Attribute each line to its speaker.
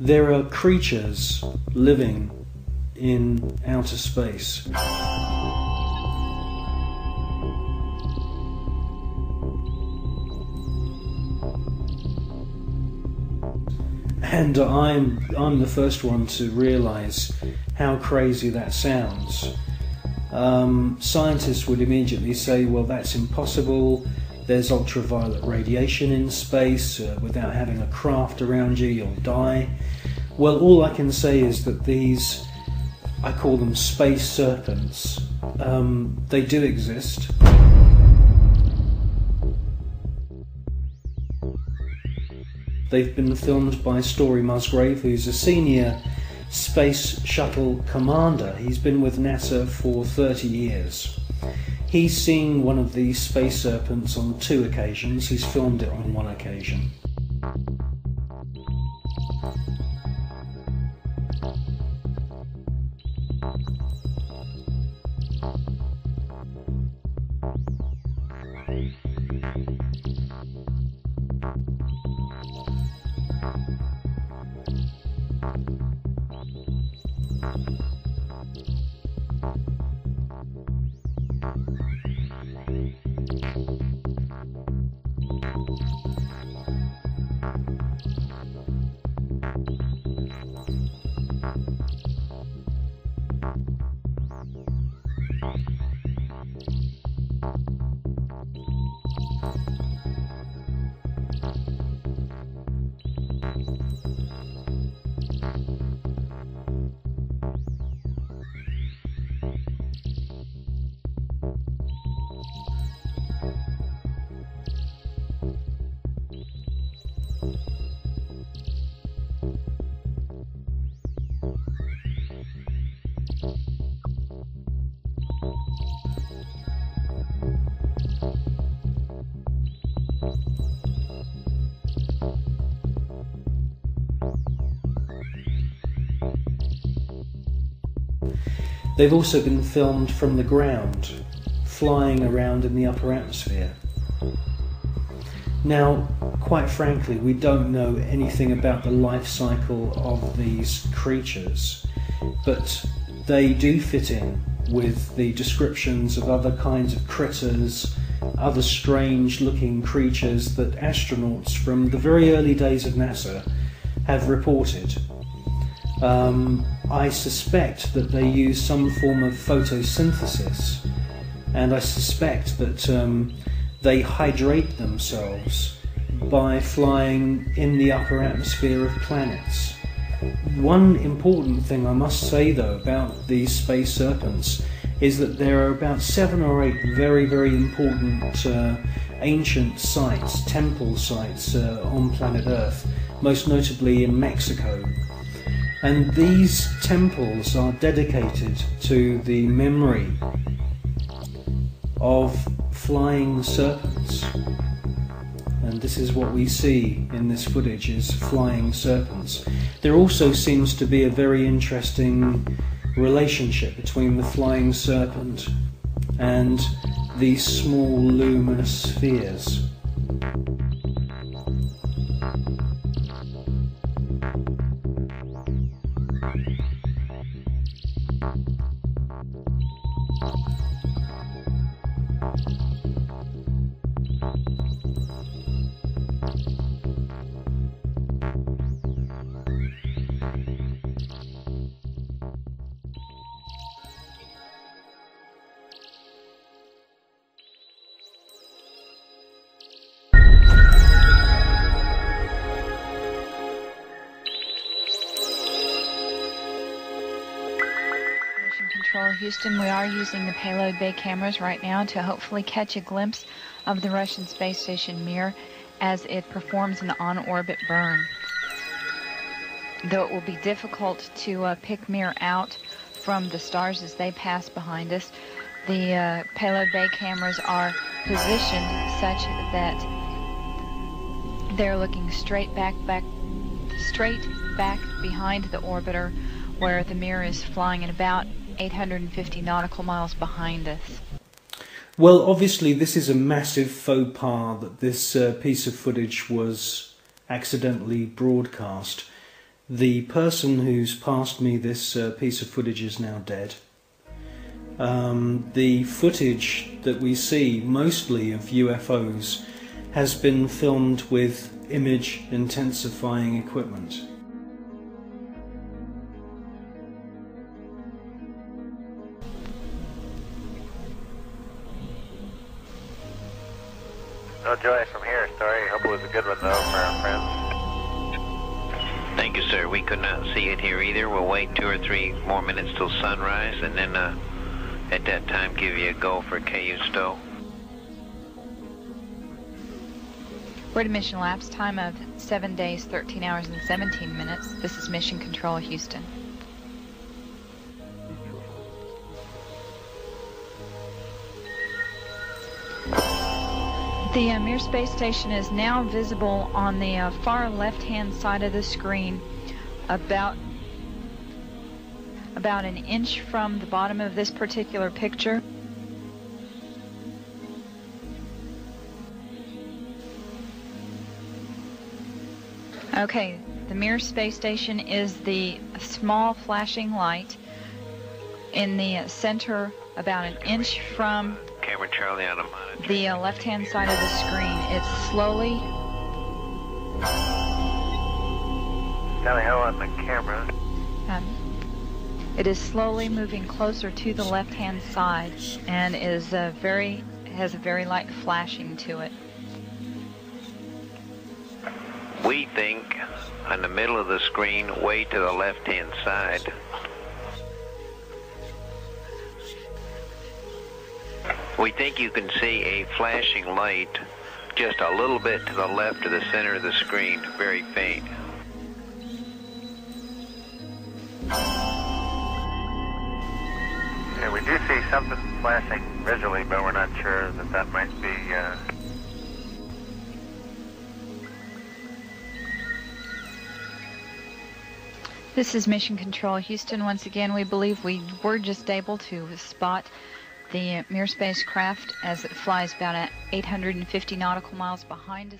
Speaker 1: there are creatures living in outer space. And I'm the first one to realize how crazy that sounds. Scientists would immediately say, well, that's impossible. There's ultraviolet radiation in space. Without having a craft around you, you'll die. Well, all I can say is that these, I call them space serpents, they do exist. They've been filmed by Story Musgrave, who's a senior space shuttle commander. He's been with NASA for 30 years. He's seen one of these space serpents on 2 occasions. He's filmed it on 1 occasion. They've also been filmed from the ground, flying around in the upper atmosphere. Now, quite frankly, we don't know anything about the life cycle of these creatures, but they do fit in with the descriptions of other kinds of critters, other strange looking creatures that astronauts from the very early days of NASA have reported. I suspect that they use some form of photosynthesis, and I suspect that they hydrate themselves by flying in the upper atmosphere of planets. One important thing I must say though about these space serpents is that there are about 7 or 8 very, very important ancient sites, temple sites on planet Earth, most notably in Mexico. And these temples are dedicated to the memory of flying serpents. And this is what we see in this footage, is flying serpents. There also seems to be a very interesting relationship between the flying serpent and these small luminous spheres.
Speaker 2: Control Houston, we are using the payload bay cameras right now to hopefully catch a glimpse of the Russian space station Mir as it performs an on-orbit burn. Though it will be difficult to pick Mir out from the stars as they pass behind us, the payload bay cameras are positioned such that they're looking straight back behind the orbiter, where the Mir is flying at about 850 nautical miles behind us.
Speaker 1: Well, obviously this is a massive faux pas that this piece of footage was accidentally broadcast. The person who's passed me this piece of footage is now dead. The footage that we see, mostly of UFOs, has been filmed with image intensifying equipment.
Speaker 3: No joy from here, sorry. Hope it was a good one though for our friends.
Speaker 4: Thank you, sir. We could not see it here either. We'll wait 2 or 3 more minutes till sunrise, and then at that time give you a go for KU stow.
Speaker 2: We're at a mission lapse time of 7 days, 13 hours, and 17 minutes. This is Mission Control Houston. The Mir space station is now visible on the far left-hand side of the screen, about an inch from the bottom of this particular picture. Okay, the Mir space station is the small flashing light in the center, about an inch from
Speaker 4: Camera Charlie on a monitor.
Speaker 2: the left-hand side of the screen. It's slowly...
Speaker 3: Tally ho on the camera.
Speaker 2: It is slowly moving closer to the left-hand side and is has a very light flashing to it.
Speaker 4: We think on the middle of the screen, way to the left-hand side. We think you can see a flashing light just a little bit to the left of the center of the screen, very faint.
Speaker 3: Yeah, we do see something flashing visually, but we're not sure that might be...
Speaker 2: This is Mission Control Houston. Once again, we believe we were just able to spot the Mir spacecraft as it flies about 850 nautical miles behind us.